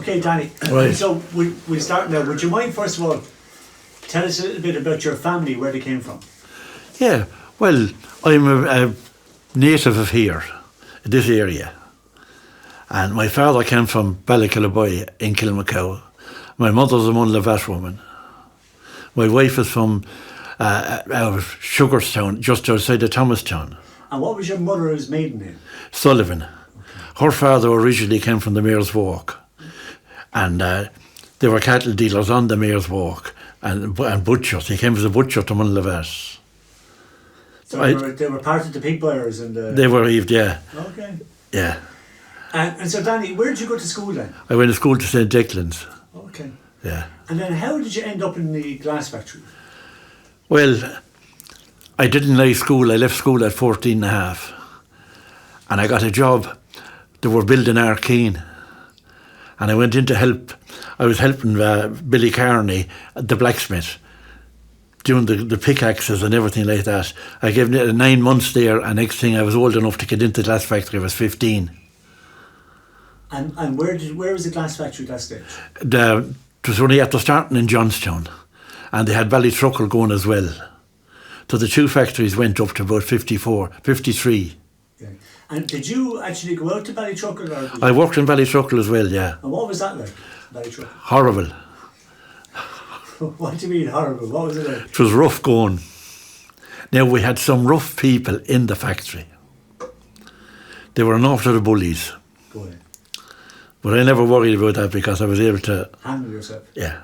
Okay, Danny. Right. So we'll start now. Would you mind, first of all, tell us a little bit about your family, where they came from? Yeah, well, I'm a native of here, this area. And my father came from Ballykillaboy in Kilmacow. My mother's a Munlavat woman. My wife is from out of Sugarstown, just outside of Thomastown. And what was your mother's maiden name? Sullivan. Her father originally came from the Mayor's Walk. And they were cattle dealers on the Mayor's Walk and butchers. He came as a butcher to Munlavat. So they were part of the pig buyers and They were, yeah. Okay. Yeah. And so, Danny, where did you go to school then? I went to school to St. Declan's. Okay. Yeah. And then how did you end up in the glass factory? Well, I didn't like school. I left school at 14 and a half. And I got a job. They were building Arkeen. And I went in to help. I was helping Billy Carney, the blacksmith, doing the pickaxes and everything like that. I gave 9 months there, and next thing I was old enough to get into the glass factory. I was 15. And where was the glass factory at that stage? It was only after starting in Johnstown, and they had Ballytruckle going as well. So the two factories went up to about 53. Okay. And did you actually go out to Ballytruckle? I worked in Ballytruckle as well, yeah. And what was that like, Ballytruckle? Horrible. What do you mean horrible? What was it like? It was rough going. Now, we had some rough people in the factory. They were an awful lot of bullies. Go ahead. But I never worried about that because I was able to Handle yourself? Yeah.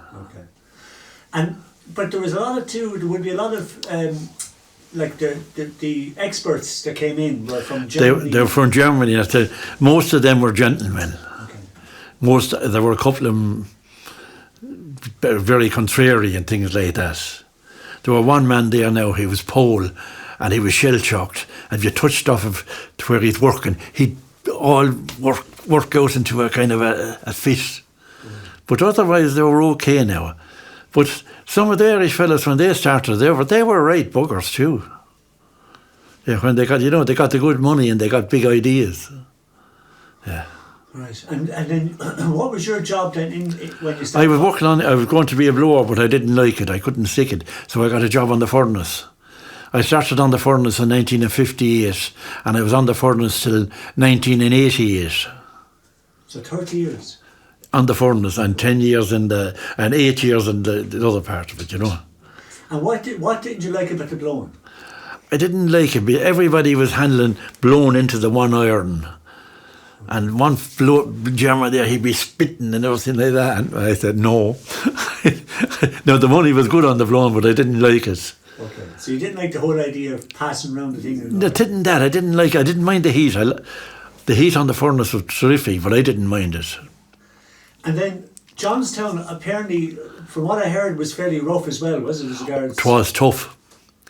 Okay. But there was a lot of there would be a lot of like the experts that came in were from Germany. They were from Germany. Most of them were gentlemen. Okay. There were a couple of them very contrary and things like that. There were one man there now, he was Pole, and he was shell-shocked. And if you touched stuff to where he's working, he'd all work out into a kind of a fit. But otherwise they were okay now. But some of the Irish fellas, when they started, they were right buggers too. Yeah, when they got the good money and they got big ideas. Yeah. Right. And then what was your job then when you started? I was going to be a blower, but I didn't like it. I couldn't stick it. So I got a job on the furnace. I started on the furnace in 1958 and I was on the furnace till 1988. So 30 years? On the furnace, and 10 years and 8 years in the other part of it, you know. And what did you like about the blowing? I didn't like it. Everybody was blown into the one iron. And one German there, he'd be spitting and everything like that. And I said, no. Now, the money was good on the blowing, but I didn't like it. Okay. So you didn't like the whole idea of passing around the thing? I didn't mind the heat. The heat on the furnace was terrific, but I didn't mind it. And then Johnstown, apparently, from what I heard, was fairly rough as well, was it? As regards? It was tough.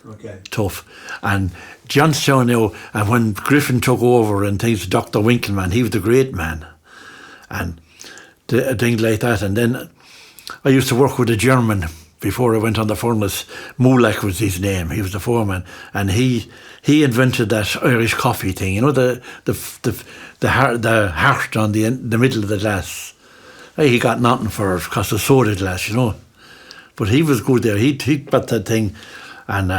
Okay. Tough. And Johnstown now, and when Griffin took over and things, Dr. Winkleman, he was a great man. And things like that. And then I used to work with a German before I went on the furnace. Mulak was his name. He was the foreman. And he invented that Irish coffee thing, you know, the heart on the middle of the glass. He got nothing for it because of soda glass, you know. But he was good there. He put that thing, and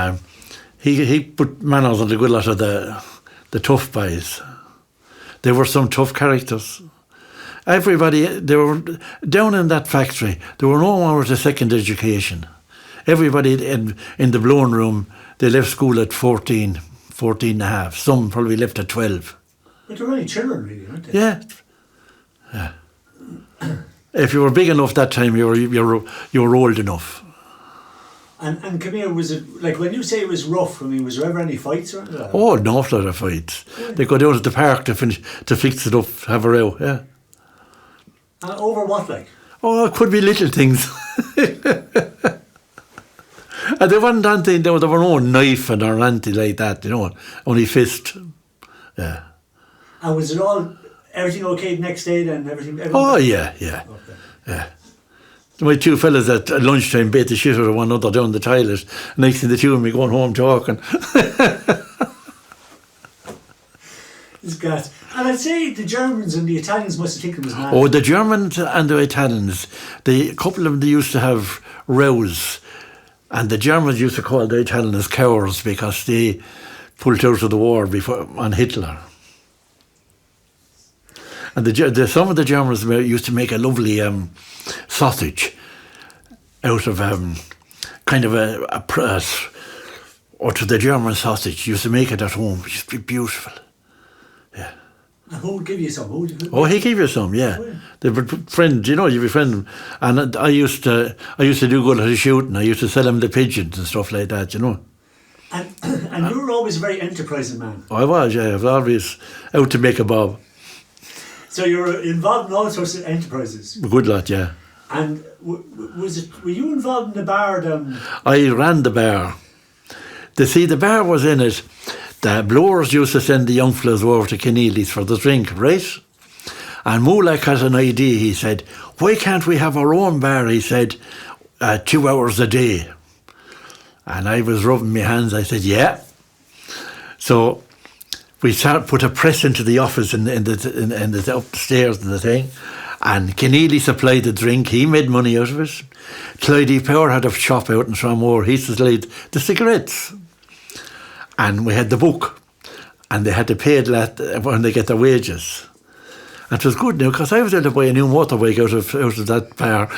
he put manners on the good lot of the tough boys. There were some tough characters. Everybody, they were down in that factory. There were no one with a second education. Everybody in the blowing room, they left school at 14 and a half. Some probably left at 12. But they were only children, really, weren't they? Yeah. If you were big enough that time, you were old enough. And come here, was it, like when you say it was rough, I mean, was there ever any fights around that? Oh, an awful lot of fights. Yeah. They go down to the park to fix it up, have a row, yeah. And over what, like? Oh, it could be little things. And there wasn't anything, there were no knife and or anything like that, you know, only fist. Yeah. And was it everything okay the next day then? Everything oh, yeah. Okay. Yeah. My two fellas at lunchtime beat the shit out of one another down the toilet. Next thing the two of me going home talking. It's gas. And I'd say the Germans and the Italians must have taken it as mad. Oh, the Germans and the Italians, a couple of them, they used to have rows. And the Germans used to call the Italians cowards because they pulled out of the war on Hitler. And some of the Germans used to make a lovely sausage out of kind of out of the German sausage. Used to make it at home. It used to be beautiful. Yeah. And who would give you some? Oh, he gave you some, yeah. Oh, yeah. They were friends, you know, you'd be friends. And I used to do good at the shooting. I used to sell him the pigeons and stuff like that, you know. And you were always a very enterprising man. I was, yeah. I was always out to make a bob. So you were involved in all sorts of enterprises. Good lot, yeah. And were you involved in the bar then? I ran the bar. The bar was in it. The blowers used to send the young fellas over to Keneally's for the drink, right? And Moolak had an idea. He said, why can't we have our own bar, he said, 2 hours a day? And I was rubbing my hands. I said, yeah. So we put a press into the office in the upstairs and the thing. And Keneally supplied the drink. He made money out of it. Clyde Power had a shop out in Tramore. He supplied the cigarettes. And we had the book. And they had to pay it when they get their wages. And it was good now, because I was able to buy a new motorbike out of that bar.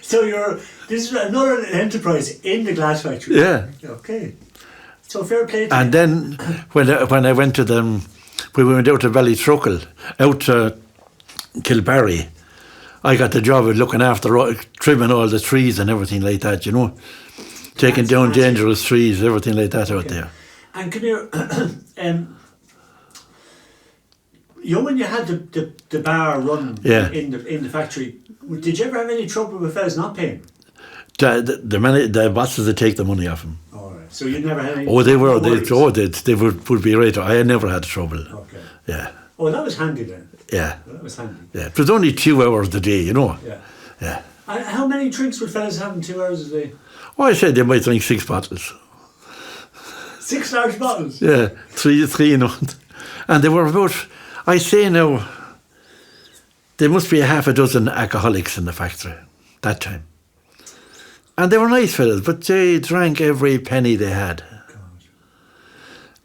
So this is another enterprise in the glass factory. Yeah. Okay. So fair play to And you. then when I went to them, we went out to Ballytruckle, out to Kilbarry. I got the job of looking after trimming all the trees and everything like that, you know. Taking down dangerous trees, everything like that out there. And come here, you know when you had the bar run in the factory, did you ever have any trouble with fellas not paying? The bosses would take the money off them. All right. So you never had any. Oh, they were. worries? They would be right. I had never had trouble. Okay. Yeah. Oh, that was handy then. Yeah. Well, that was handy. Yeah. It was only 2 hours a day, you know. Yeah. Yeah. And how many drinks would fellas have in 2 hours a day? Oh, I said they might drink 6 bottles. 6 large bottles. Yeah, three, you know. And they were about, I say now, there must be a half a dozen alcoholics in the factory that time. And they were nice fellas, but they drank every penny they had. God.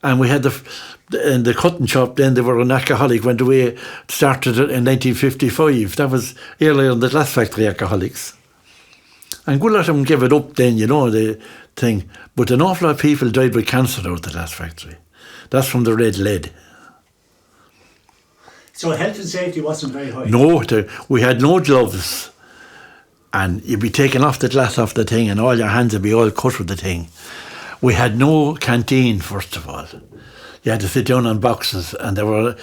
And we had in the cutting shop then, they were an alcoholic, went away, started in 1955. That was earlier in the glass factory alcoholics. And good lot of them gave it up then, you know, the thing. But an awful lot of people died with cancer out of the glass factory. That's from the red lead. So health and safety wasn't very high. No, we had no gloves. And you'd be taking off the glass off the thing and all your hands would be all cut with the thing. We had no canteen, first of all. You had to sit down on boxes and there were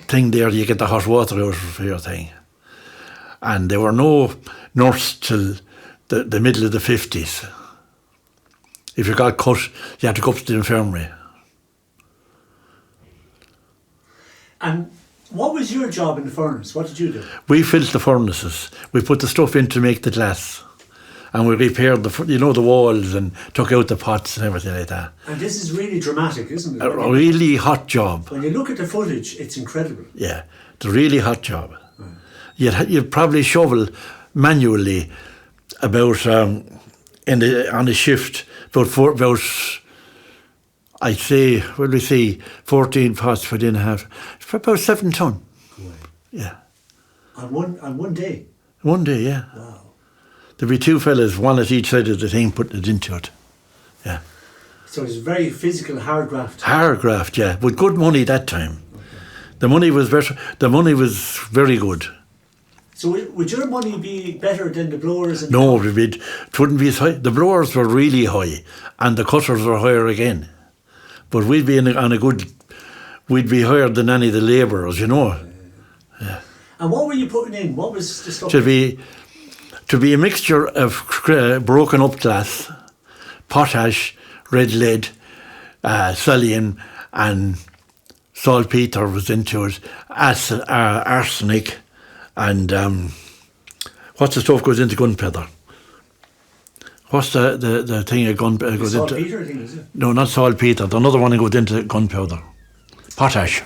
thing there, you get the hot water out for your thing. And there were no nurse till the middle of the 50s. If you got cut, you had to go up to the infirmary. And what was your job in the furnace? What did you do? We filled the furnaces. We put the stuff in to make the glass. And we repaired the walls and took out the pots and everything like that. And this is really dramatic, isn't it? A really hot job. When you look at the footage, it's incredible. Yeah, it's a really hot job. You'd probably shovel manually about on a shift about I'd say 14 pots within half, for about 7 ton. Right. Yeah. On one day. One day, yeah. Wow. There'd be 2 fellas, one at each side of the thing, putting it into it. Yeah. So it's very physical, hard graft. Hard graft, yeah, with good money that time. Okay. The money was better. The money was very good. So would your money be better than the blowers? And No, it wouldn't be as high. The blowers were really high, and the cutters were higher again. But we'd be we'd be higher than any of the labourers, you know. Yeah. And what were you putting in? What was the stuff? To be a mixture of broken up glass, potash, red lead, selenium, and saltpeter was into it, arsenic, and what's the stuff goes into gunpowder? What's the thing that goes into? Saltpeter thing, is it? No, not saltpeter. The another one that goes into gunpowder. Potash.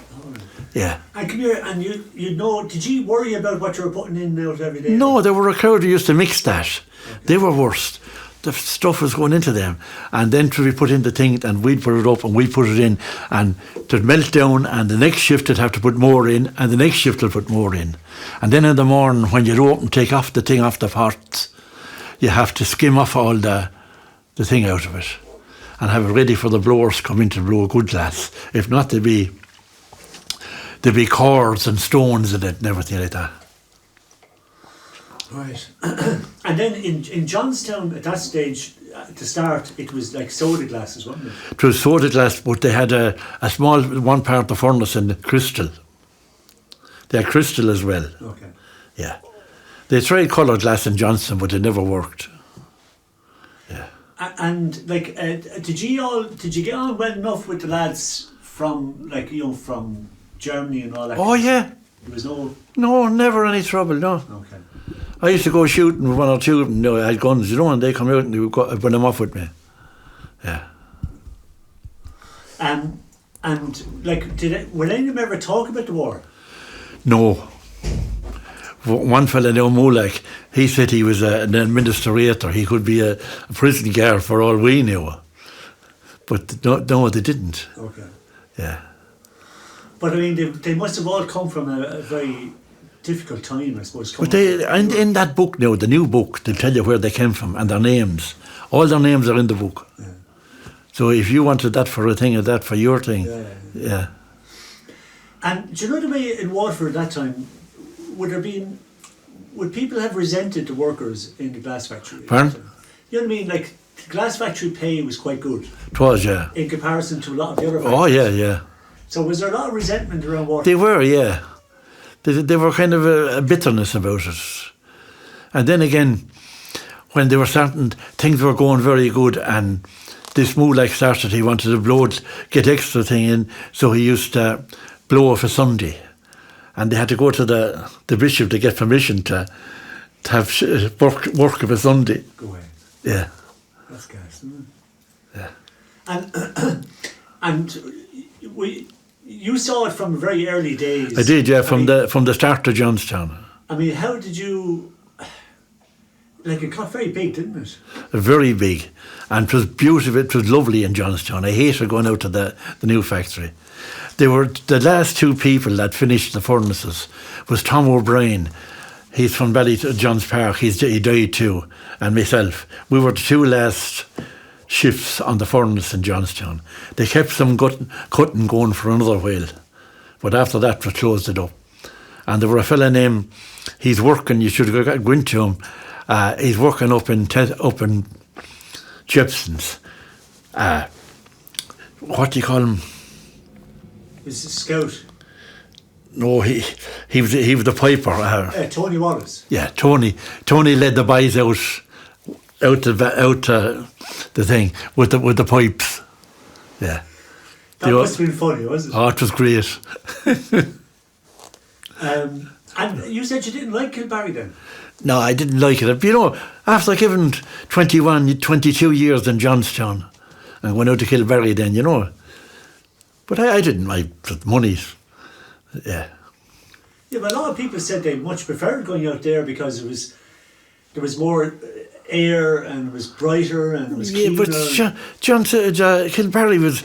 Yeah. And come here, and you know, did you worry about what you were putting in out every day? No, there were a crowd who used to mix that. Okay. They were worse. The stuff was going into them, and then to be put in the thing, and we'd put it up, and we'd put it in, and it'd melt down, and the next shift would have to put more in, and the next shift would put more in. And then in the morning, when you'd open, take off the thing off the pots, you have to skim off all the thing out of it, and have it ready for the blowers to come in to blow a good glass. If not, there'd be cords and stones in it and everything like that. Right. And then in Johnstown at that stage, to start, it was like soda glasses, wasn't it? It was soda glass, but they had a small one part of the furnace in crystal. They had crystal as well. Okay. Yeah. They tried coloured glass in Johnstown, but it never worked. Yeah. And like, did you get on well enough with the lads from from Germany and all that? Oh yeah. There was no, never any trouble. No. Okay. I used to go shooting with one or two of them. I had guns, and they come out and they would bring them off with me. Yeah. And like, will any of them ever talk about the war? No. One fella now, Mulek, he said he was an administrator. He could be a prison guard for all we knew. But no, they didn't. Okay. Yeah. But I mean, they must have all come from a very difficult time, I suppose. But in that book now, the new book, they'll tell you where they came from and their names. All their names are in the book. Yeah. So if you wanted that for a thing or that for your thing, yeah. And do you know the way in Waterford at that time, would people have resented the workers in the glass factory? Pardon? You know what I mean? Like, the glass factory pay was quite good. It was, yeah. In comparison to a lot of the other factories. Oh, yeah. So was there a lot of resentment around Waterford? They were, yeah. They were kind of a bitterness about it. And then again, when they were starting, things were going very good, and this Mulek started, he wanted to get extra thing in, so he used to blow off a Sunday. And they had to go to the bishop to get permission to have work of a Sunday. Go away. Yeah. That's gas, isn't it? Yeah. And you saw it from very early days. I did, yeah, from the start of Johnstown. I mean, how did you... Like, it got very big, didn't it? Very big. And it was beautiful, it was lovely in Johnstown. I hated going out to the new factory. They were the last two people that finished the furnaces was Tom O'Brien. He's from Ballyjohn's Park. He died too, and myself. We were the two last shifts on the furnace in Johnstown. They kept some cutting going for another while, but after that we closed it up. And there were a fella named, he's working. You should go into him. He's working up in Jepson's. What do you call him? Was a scout. No, he was the piper. Tony Wallace. Yeah, Tony led the boys out the thing with the pipes. Yeah. That must have been funny, wasn't it? Oh, it was great. And you said you didn't like Kilbarry then? No, I didn't like it. You know, after giving 22 years in Johnstown and went out to Kilbarry then, you know. But I didn't like the money. Yeah. Yeah, but a lot of people said they much preferred going out there because there was more air and it was brighter and it was cleaner. Yeah, but Kilbarry was...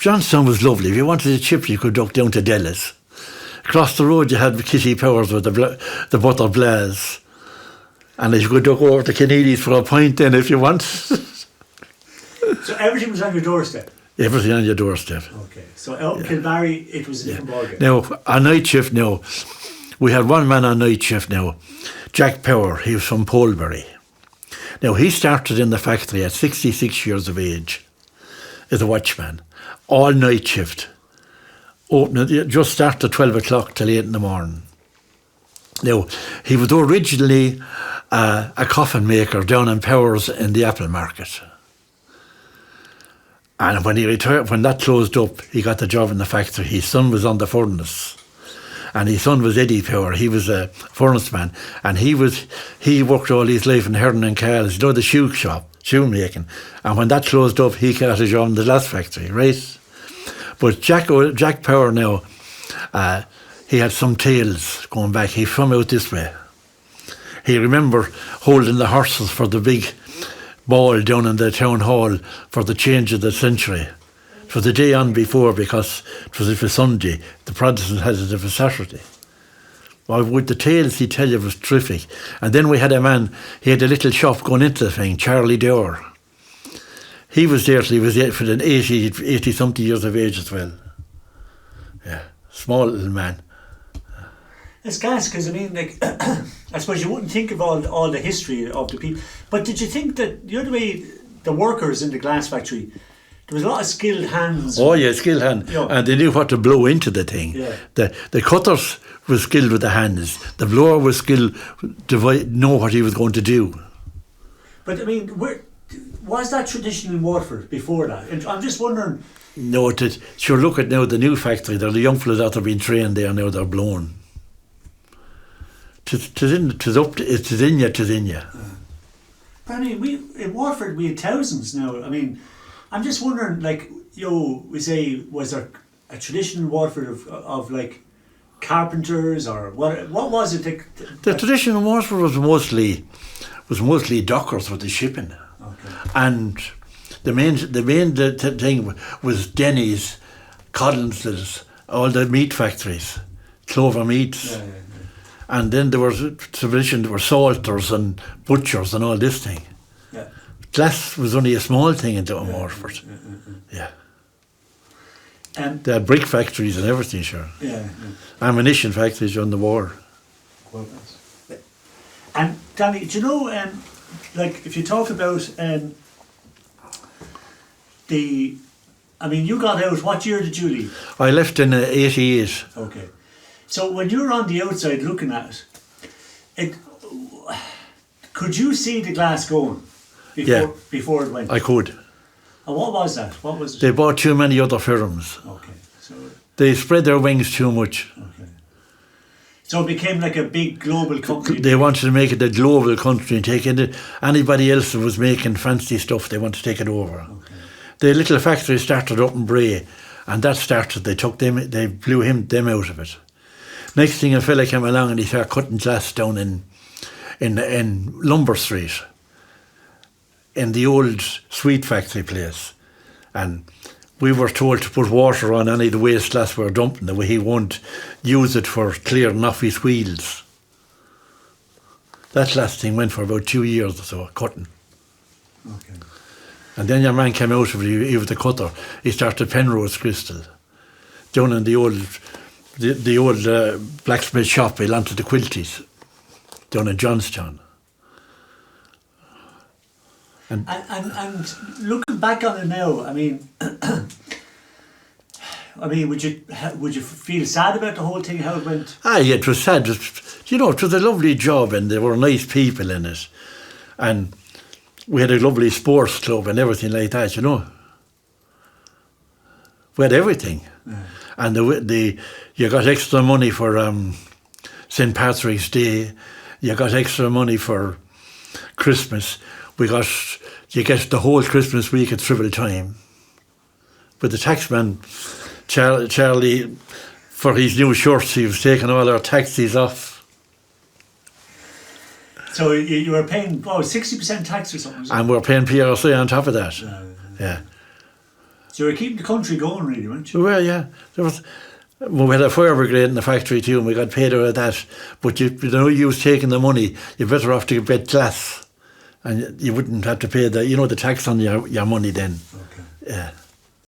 Johnstown was lovely. If you wanted a chip, you could duck down to Della's. Across the road you had Kitty Powers with the butter blaze. And you could duck over to Keneally's for a pint then if you want. So everything was on your doorstep? Everything on your doorstep. Okay, so out in Kilbarry it was a different ballgame. Now, on night shift now, we had one man on night shift now, Jack Power, he was from Polebury. Now, he started in the factory at 66 years of age as a watchman, all night shift. Just start at 12 o'clock till 8 in the morning. Now, he was originally a coffin maker down in Powers in the Apple Market. And when he retired, when that closed up, he got the job in the factory. His son was on the furnace. And his son was Eddie Power. He was a furnace man. And he worked all his life in Hearn and Carl's, you know, the shoe shop. shoemaking. And when that closed up, he got a job in the glass factory, right? But Jack Power now, he had some tales going back. He from out this way. He remember holding the horses for the big ball down in the town hall for the change of the century. It was the day on before because it was if a Sunday. The Protestants had it if a Saturday. Well, with the tales he tell you was terrific. And then we had a man, he had a little shop going into the thing, Charlie Dower. He was there till he was for an 80 something years of age as well. Yeah, small little man. It's gas because I mean, like, I suppose you wouldn't think of all the history of the people. But did you think that the other way, the workers in the glass factory, there was a lot of skilled hands? Oh yeah, skilled hand, yeah. And they knew what to blow into the thing. Yeah. The cutters were skilled with the hands. The blower was skilled to know what he was going to do. But I mean, was that tradition in Waterford before that? And I'm just wondering. No, sure. Look at now the new factory. There, the young fellas that have been trained there now. They're blown. It's in you. But I mean, in Waterford we had thousands now. I mean, I'm just wondering, like, we say, was there a tradition in Waterford of like carpenters or what was it? The tradition in Waterford was mostly dockers with the shipping, and the main thing was Denny's, Collins's, all the meat factories, Clover Meats. Yeah. And then there was tradition, there were salters and butchers and all this thing. Yeah. Glass was only a small thing in Waterford. Yeah. They had brick factories and everything, sure. Yeah. Ammunition factories on the war. And Danny, do you know, like, if you talk about you got out, what year did you leave? I left in 88. Okay. So when you were on the outside looking at it, could you see the glass going before it went? I could. And what was that? What was it? They bought too many other firms. Okay. So they spread their wings too much. Okay. So it became like a big global company. They wanted to make it a global country and take it. Anybody else that was making fancy stuff, they wanted to take it over. Okay. The little factory started up in Bray, and that started. They blew them out of it. Next thing, a fella came along and he started cutting glass down in Lumber Street, in the old sweet factory place. And we were told to put water on any of the waste glass we were dumping, the way he won't use it for clearing off his wheels. That last thing went for about 2 years or so, cutting. Okay. And then your man came out of it, he was the cutter. He started Penrose Crystal, down in the old blacksmith shop. He landed the Quilties, down in Johnstown. And looking back on it now, I mean, would you feel sad about the whole thing, how it went? Yeah, it was sad. It was a lovely job, and there were nice people in it, and we had a lovely sports club and everything like that. We had everything, and you got extra money for St. Patrick's Day. You got extra money for Christmas. You get the whole Christmas week at triple time. But the taxman, Charlie, for his new shirts, he was taking all our taxes off. So you were paying 60% tax or something? And we were paying PRC on top of that. Yeah. So you were keeping the country going, really, weren't you? We were, yeah. We had a fire brigade in the factory too, and we got paid out of that. But you was taking the money, you're better off to get glass. And you wouldn't have to pay the tax on your money then. Okay. Yeah.